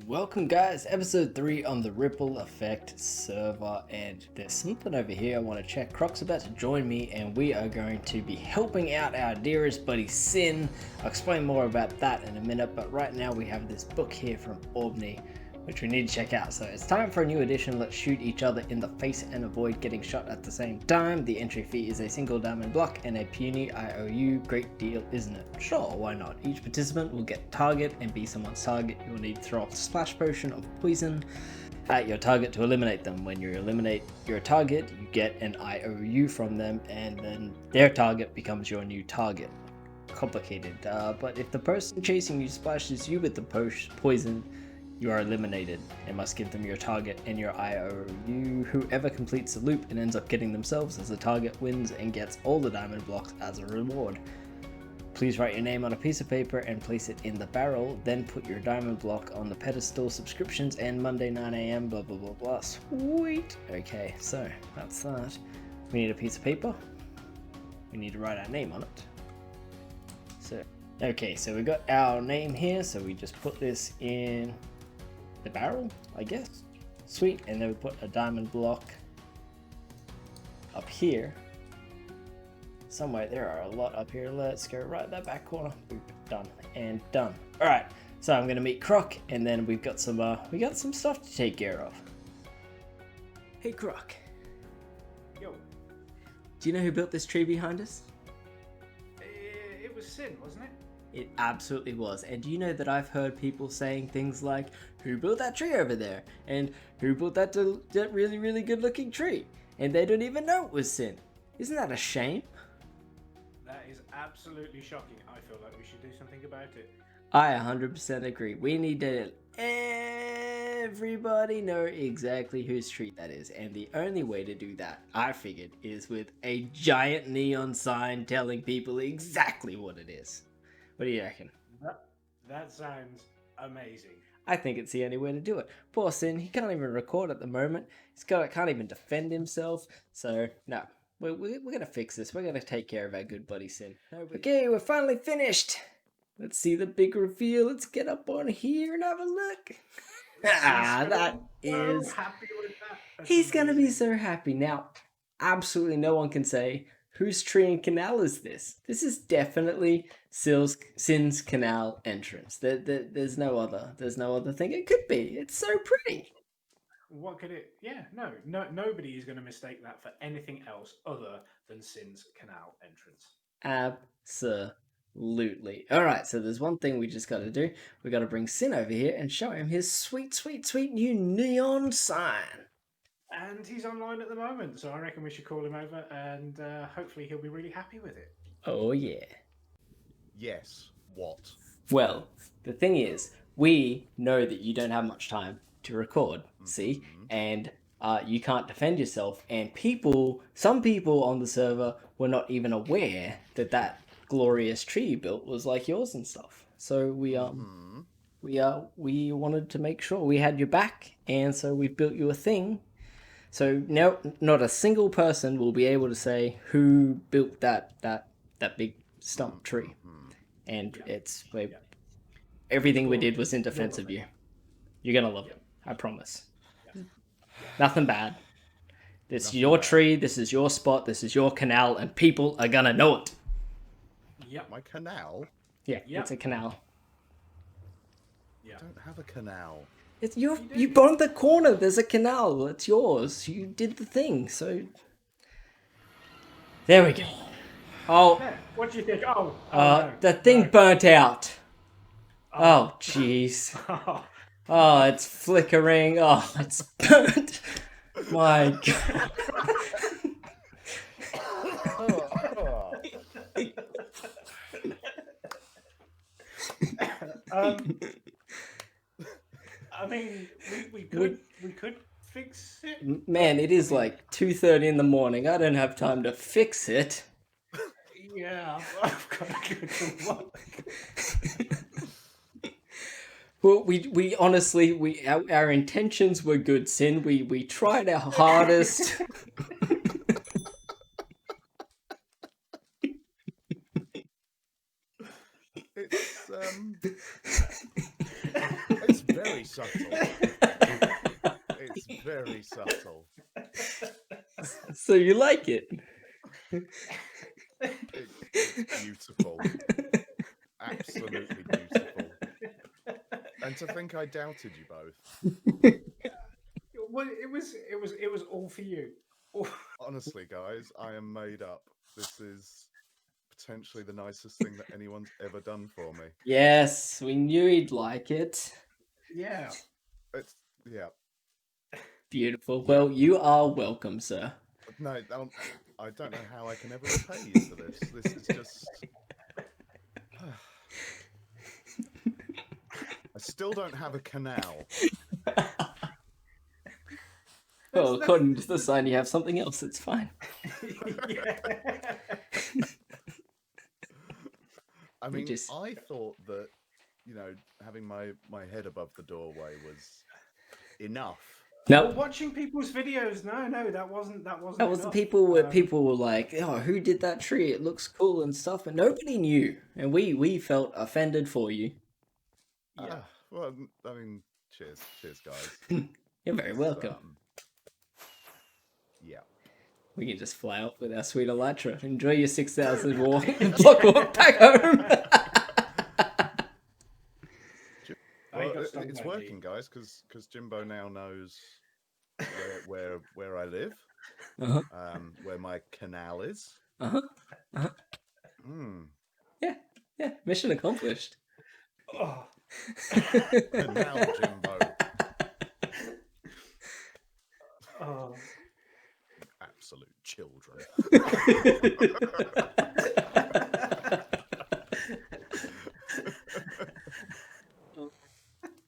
Welcome guys, episode 3 on the Ripple Effect server, and there's something over here I want to check. CROCK's about to join me and we are going to be helping out our dearest buddy Sin. I'll explain more about that in a minute, but right now we have this book here from Albany which we need to check out. So it's time for a new edition. Let's shoot each other in the face and avoid getting shot at the same time. The entry fee is a single diamond block and a puny IOU. Great deal, isn't it? Sure, why not? Each participant will get target and be someone's target. You will need to throw off a splash potion of poison at your target to eliminate them. When you eliminate your target, you get an IOU from them, and then their target becomes your new target. Complicated, but if the person chasing you splashes you with the poison, you are eliminated and must give them your target and your IOU. Whoever completes the loop and ends up getting themselves as the target wins and gets all the diamond blocks as a reward. Please write your name on a piece of paper and place it in the barrel, then put your diamond block on the pedestal. Subscriptions end Monday 9 AM, blah blah blah blah. Sweet! Okay, so that's that. We need a piece of paper. We need to write our name on it. Okay, so we got our name here, so we just put this in the barrel, I guess. Sweet, and then we put a diamond block up here. Somewhere, there are a lot up here. Let's go right in that back corner. Boop, done and done. All right, so I'm gonna meet CROCK, and then we've got some stuff to take care of. Hey CROCK. Yo. Do you know who built this tree behind us? It was Sin, wasn't it? It absolutely was. And do you know that I've heard people saying things like, who built that tree over there? And who built that really, really good looking tree? And they don't even know it was Sin. Isn't that a shame? That is absolutely shocking. I feel like we should do something about it. I 100% agree. We need to let everybody know exactly whose tree that is. And the only way to do that, I figured, is with a giant neon sign telling people exactly what it is. What do you reckon? That sounds amazing. I think it's the only way to do it. Poor Sin, he can't even record at the moment. Can't even defend himself. So, no, we're going to fix this. We're going to take care of our good buddy Sin. Okay, we're finally finished. Let's see the big reveal. Let's get up on here and have a look. That is... So happy with that. He's going to be so happy. Now, absolutely no one can say, whose tree and canal is this? This is definitely Sin's canal entrance. There's no other thing it could be. It's so pretty. What could it? Yeah, no, nobody is going to mistake that for anything else other than Sin's canal entrance. Absolutely. All right, so there's one thing we just got to do. We got to bring Sin over here and show him his sweet, sweet, sweet new neon sign. And he's online at the moment, so I reckon we should call him over, and hopefully he'll be really happy with it. Oh yeah. Yes. What? Well, the thing is, we know that you don't have much time to record, see? And you can't defend yourself, and some people on the server were not even aware that glorious tree you built was like yours and stuff. So we wanted to make sure we had your back, and so we built you a thing. So now, not a single person will be able to say who built that big stump tree, and everything we did was in defense of you. You're gonna love it, I promise. Nothing bad. This is your tree. This is your spot. This is your canal, and people are gonna know it. Yep. My canal? Yeah, it's a canal. Yeah. I don't have a canal. It's you bought the corner. There's a canal. It's yours. You did the thing. So there we go. Oh, Yeah. What do you think? No. the thing burnt out. Oh, jeez. Oh, it's flickering. Oh, it's burnt. My God. I mean, we could fix it. Man, it is like 2:30 in the morning. I don't have time to fix it. Yeah, I've got to go to work. Well, we honestly, our intentions were good, Sin. We tried our hardest. It's very subtle. It's very subtle. So you like it? It's beautiful. Absolutely beautiful. And to think I doubted you both. Well, it was all for you. Honestly, guys, I am made up. This is potentially the nicest thing that anyone's ever done for me. Yes, we knew he'd like it. Yeah. It's yeah. Beautiful. Well, you are welcome, sir. No, I don't know how I can ever repay you for this. This is just. I still don't have a canal. Well, according to the sign, you have something else. It's fine. I mean, just- I thought that, having my head above the doorway was enough. No, Well, watching people's videos, no, that wasn't that was the enough. people where people were like, "Oh, who did that tree? It looks cool and stuff," and nobody knew, and we felt offended for you. Yeah. Well, I mean, cheers, guys. You're very welcome. Yeah. We can just fly out with our sweet elytra. Enjoy your 6,000 block walk back home. Well, it's working, guys, because Jimbo now knows where I live, where my canal is. Yeah, mission accomplished. Oh. Canal Jimbo. Oh. Absolute children.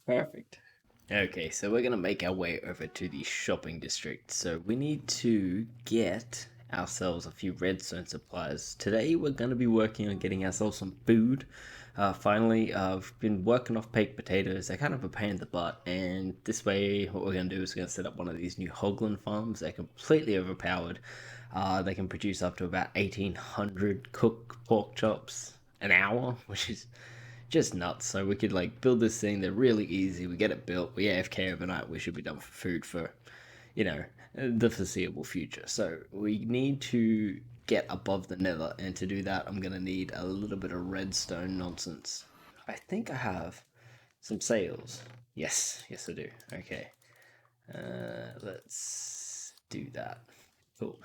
Perfect. Okay, so we're gonna make our way over to the shopping district. So we need to get ourselves a few redstone supplies. Today we're gonna be working on getting ourselves some food. Finally, I've been working off baked potatoes. They're kind of a pain in the butt, and this way what we're gonna do is we're gonna set up one of these new Hoglin farms. They're completely overpowered. They can produce up to about 1,800 cooked pork chops an hour, which is just nuts. So we could like build this thing. They're really easy. We get it built. We AFK overnight. We should be done for food for, the foreseeable future. So we need to get above the nether, and to do that, I'm gonna need a little bit of redstone nonsense. I think I have some sails. Yes, I do. Okay, let's do that. Cool.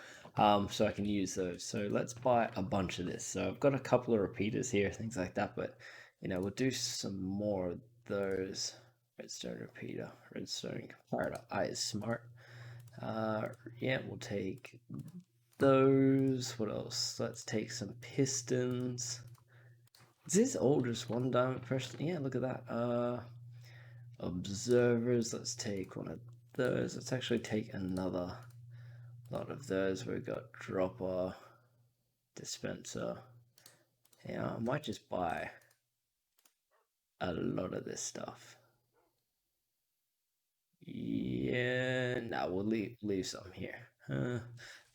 So I can use those. So let's buy a bunch of this. So I've got a couple of repeaters here, things like that, but we'll do some more of those. Redstone repeater, redstone comparator. I is smart. Yeah, we'll take those. What else? Let's take some pistons. Is this all just one diamond pressure? Yeah, look at that. Observers. Let's take one of those. Let's actually take another lot of those. We've got dropper, dispenser. Yeah, I might just buy a lot of this stuff. Yeah, no, we'll leave some here. I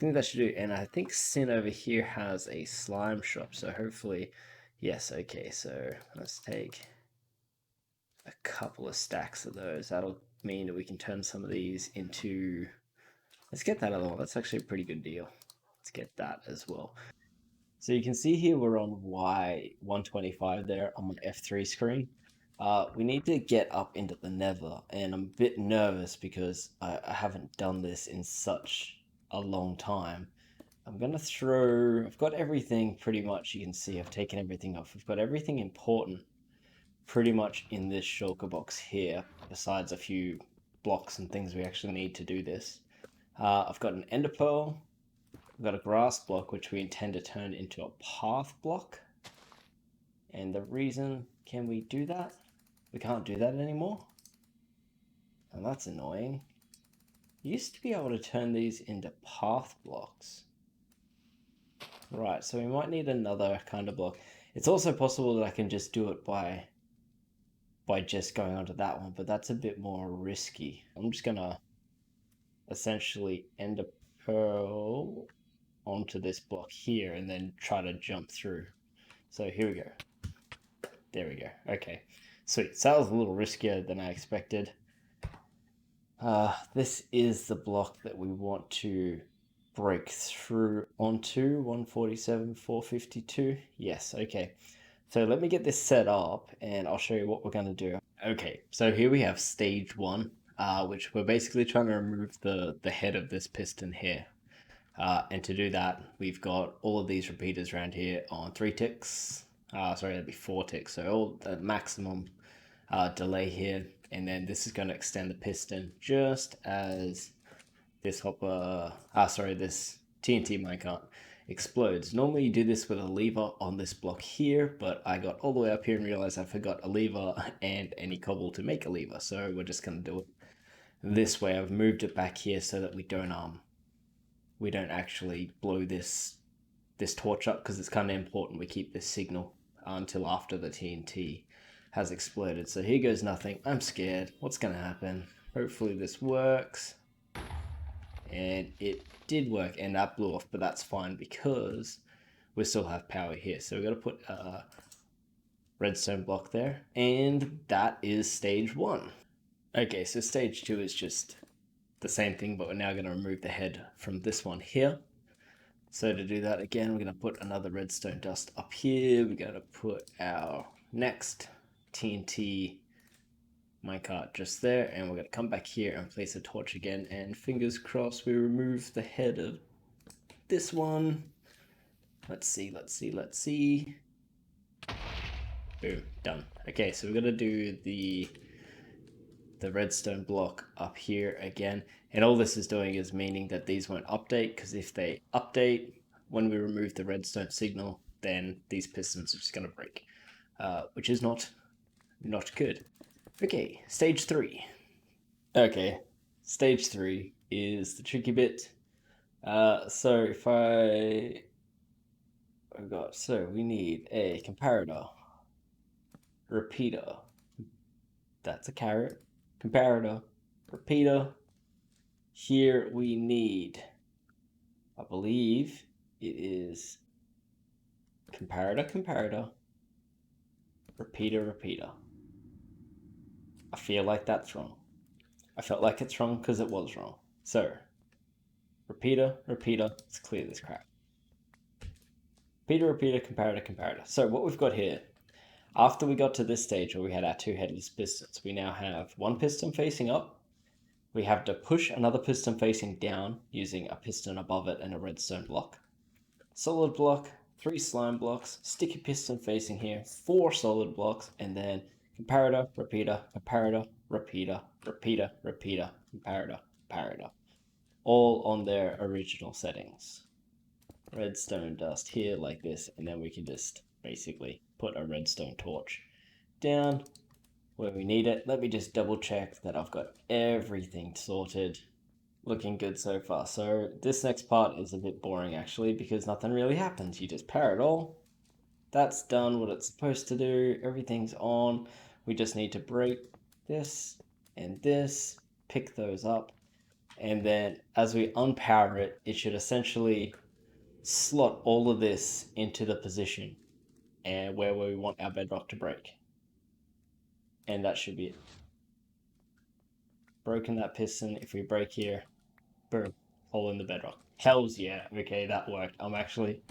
think that should do. And I think Sin over here has a slime shop, so hopefully, yes. Okay, so let's take a couple of stacks of those. That'll mean that we can turn some of these into. Let's get that other one. That's actually a pretty good deal. Let's get that as well. So you can see here we're on Y125 there on my F3 screen. We need to get up into the nether, and I'm a bit nervous because I haven't done this in such a long time. I've got everything pretty much. You can see I've taken everything off. We've got everything important pretty much in this shulker box here, besides a few blocks and things we actually need to do this. I've got an ender pearl. We've got a grass block, which we intend to turn into a path block. And the reason, can we do that? We can't do that anymore. And that's annoying. You used to be able to turn these into path blocks. Right, so we might need another kind of block. It's also possible that I can just do it by just going onto that one, but that's a bit more risky. I'm just gonna essentially ender pearl onto this block here and then try to jump through. So here we go. There we go. Okay. Sweet. So that was a little riskier than I expected. This is the block that we want to break through onto 147, 452. Yes, okay. So let me get this set up and I'll show you what we're going to do. Okay, so here we have stage 1, which we're basically trying to remove the head of this piston here. And to do that, we've got all of these repeaters around here on 3 ticks. Sorry, that'd be 4 ticks. So all the maximum delay here. And then this is going to extend the piston just as this this TNT minecart explodes. Normally you do this with a lever on this block here, but I got all the way up here and realized I forgot a lever and any cobble to make a lever. So we're just going to do it this way. I've moved it back here so that we don't actually blow this torch up, because it's kind of important we keep this signal until after the TNT has exploded. So here goes nothing. I'm scared. What's going to happen? Hopefully this works. And it did work, and that blew off, but that's fine because we still have power here. So we've got to put a redstone block there, and that is stage 1. Okay, so stage 2 is just the same thing, but we're now going to remove the head from this one here. So to do that, again, we're going to put another redstone dust up here. We're going to put our next TNT minecart just there, and we're going to come back here and place a torch again, and fingers crossed we remove the head of this one. Let's see. Boom, done. Okay, so we're going to do the redstone block up here again, and all this is doing is meaning that these won't update, because if they update when we remove the redstone signal, then these pistons are just going to break, which is not good. Okay, stage 3. Okay, stage 3 is the tricky bit. So if we need a comparator, repeater, that's a carrot, comparator, repeater. Here we need, I believe it is comparator, repeater. I feel like that's wrong. I felt like it's wrong because it was wrong. So, repeater, let's clear this crap. Repeater, comparator. So what we've got here, after we got to this stage where we had our 2 headless pistons, we now have 1 piston facing up. We have to push another piston facing down using a piston above it and a redstone block. Solid block, 3 slime blocks, sticky piston facing here, 4 solid blocks, and then comparator, repeater, comparator, all on their original settings. Redstone dust here like this, and then we can just basically put a redstone torch down where we need it. Let me just double check that I've got everything sorted. Looking good so far. So this next part is a bit boring actually, because nothing really happens. You just power it all. That's done what it's supposed to do. Everything's on. We just need to break this and this, pick those up, and then as we unpower it, it should essentially slot all of this into the position and where we want our bedrock to break. And that should be it. Broken that piston. If we break here, boom, hole in the bedrock. Hells yeah. Okay, that worked. I'm actually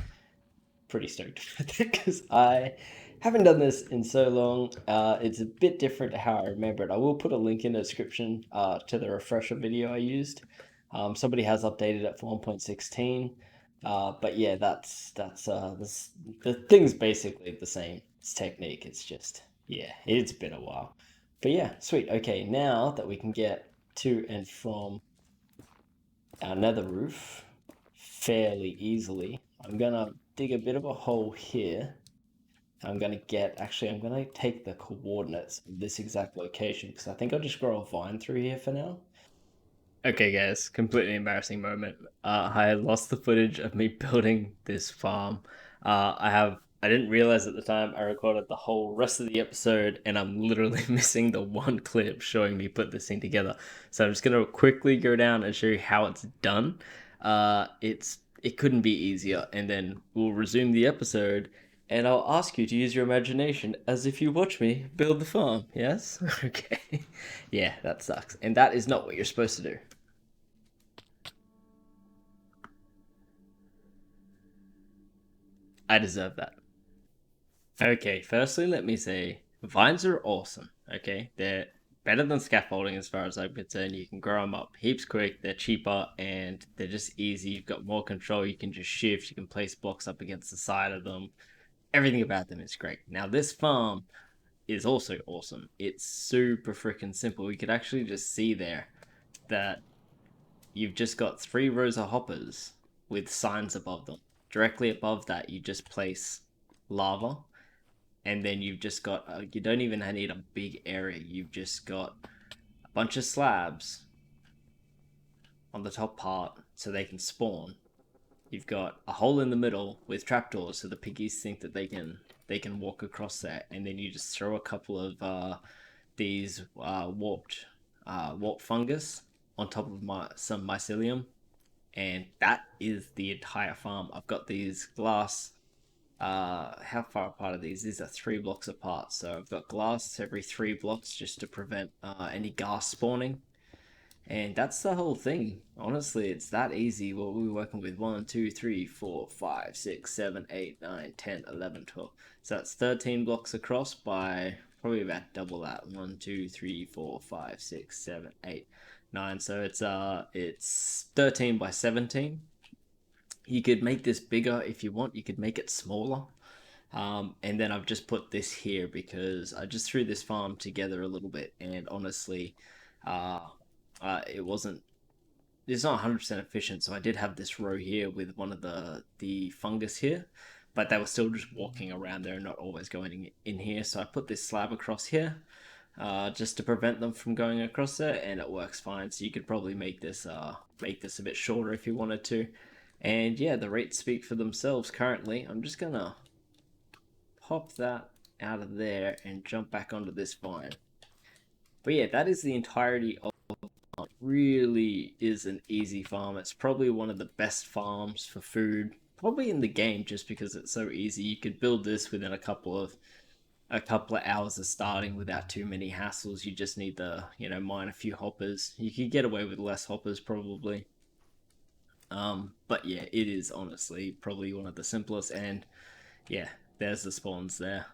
pretty stoked with it because I haven't done this in so long. It's a bit different to how I remember it. I will put a link in the description to the refresher video I used. Somebody has updated it for 1.16. But yeah, the thing's basically the same. It's technique. It's just, yeah, it's been a while. But yeah, sweet. Okay, now that we can get to and from our nether roof fairly easily, I'm gonna dig a bit of a hole here. I'm gonna take the coordinates of this exact location, because I think I'll just grow a vine through here for now. Okay guys, completely embarrassing moment. I lost the footage of me building this farm. I didn't realize at the time I recorded the whole rest of the episode, and I'm literally missing the one clip showing me put this thing together. So I'm just gonna quickly go down and show you how it's done. It couldn't be easier, and then we'll resume the episode, and I'll ask you to use your imagination as if you watch me build the farm, yes? Okay. Yeah, that sucks. And that is not what you're supposed to do. I deserve that. Okay, firstly, let me say, vines are awesome, okay? They're better than scaffolding as far as I'm concerned. You can grow them up heaps quick, they're cheaper, and they're just easy. You've got more control, you can just shift, you can place blocks up against the side of them. Everything about them is great. Now, this farm is also awesome. It's super freaking simple. You could actually just see there that you've just got 3 rows of hoppers with signs above them. Directly above that, you just place lava, and then you've just got, you don't even need a big area. You've just got a bunch of slabs on the top part so they can spawn. You've got a hole in the middle with trapdoors so the piggies think that they can walk across there, and then you just throw a couple of these warped fungus on top of some mycelium, and that is the entire farm. I've got these glass. How far apart are these? These are 3 blocks apart, so I've got glass every 3 blocks just to prevent any ghast spawning. And that's the whole thing. Honestly, it's that easy. What we're working with: 1, 2, 3, 4, 5, 6, 7, 8, 9, 10, 11, 12. So that's 13 blocks across by probably about double that. 1, 2, 3, 4, 5, 6, 7, 8, 9. So it's 13 by 17. You could make this bigger if you want. You could make it smaller. And then I've just put this here because I just threw this farm together a little bit, and honestly, it's not 100% efficient. So I did have this row here with one of the fungus here, but they were still just walking around there and not always going in here. So I put this slab across here, just to prevent them from going across there, and it works fine. So you could probably make this a bit shorter if you wanted to. And yeah, the rates speak for themselves currently. I'm just gonna pop that out of there and jump back onto this vine. But yeah, that is the entirety of the farm. It really is an easy farm. It's probably one of the best farms for food, probably in the game, just because it's so easy. You could build this within a couple of hours of starting without too many hassles. You just need to, mine a few hoppers. You could get away with less hoppers probably. But yeah, it is honestly probably one of the simplest, and yeah, there's the spawns there.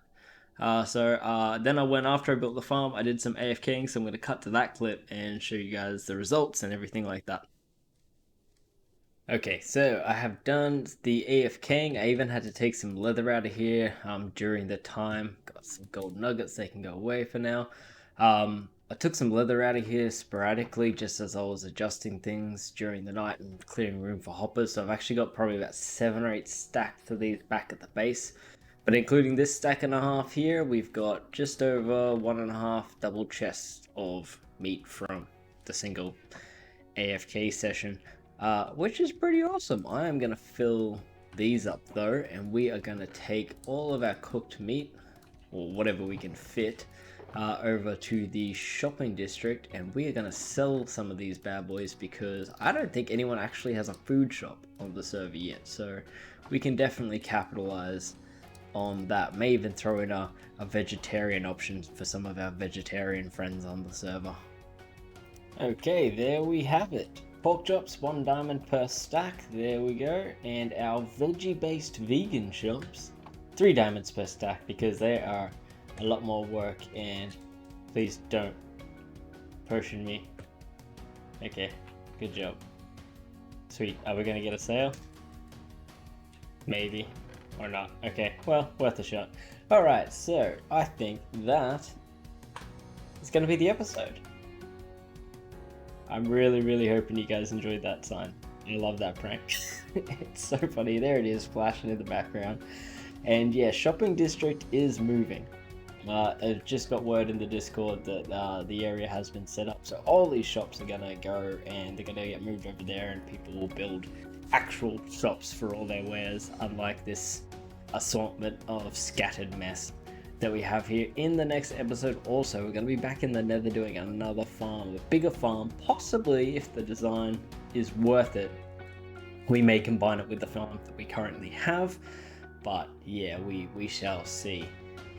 Then I went, after I built the farm, I did some AFKing, so I'm going to cut to that clip and show you guys the results and everything like that. Okay, so I have done the AFKing. I even had to take some leather out of here during the time. Got some gold nuggets, they can go away for now. I took some leather out of here sporadically just as I was adjusting things during the night and clearing room for hoppers. So I've actually got probably about 7 or 8 stacks of these back at the base. But including this stack and a half here, we've got just over 1.5 double chests of meat from the single AFK session, which is pretty awesome. I am going to fill these up though, and we are going to take all of our cooked meat, or whatever we can fit, over to the shopping district, and we are going to sell some of these bad boys because I don't think anyone actually has a food shop on the server yet, so we can definitely capitalize on that. May even throw in a vegetarian option for some of our vegetarian friends on the server. Okay, there we have it. Pork chops, 1 diamond per stack, there we go, and our veggie based vegan shops, 3 diamonds per stack, because they are a lot more work. And please don't potion me. Okay, good job. Sweet. Are we gonna get a sale? Maybe or not. Okay, well, worth a shot. Alright, so I think that is gonna be the episode. I'm really hoping you guys enjoyed that sign. I love that prank. It's so funny. There it is, flashing in the background. And yeah, shopping district is moving. I've just got word in the Discord that the area has been set up, so all these shops are gonna go and they're gonna get moved over there, and people will build actual shops for all their wares, unlike this assortment of scattered mess that we have here. In the next episode also, we're going to be back in the nether doing another farm, a bigger farm. Possibly, if the design is worth it, we may combine it with the farm that we currently have. But yeah, we shall see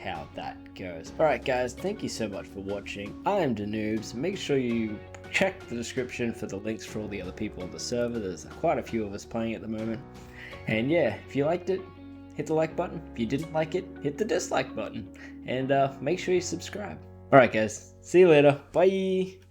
how that goes. Alright guys, thank you so much for watching. I am Denoobz. Make sure you check the description for the links for all the other people on the server. There's quite a few of us playing at the moment. And yeah, if you liked it, hit the like button. If you didn't like it, hit the dislike button. And make sure you subscribe. Alright guys, see you later. Bye!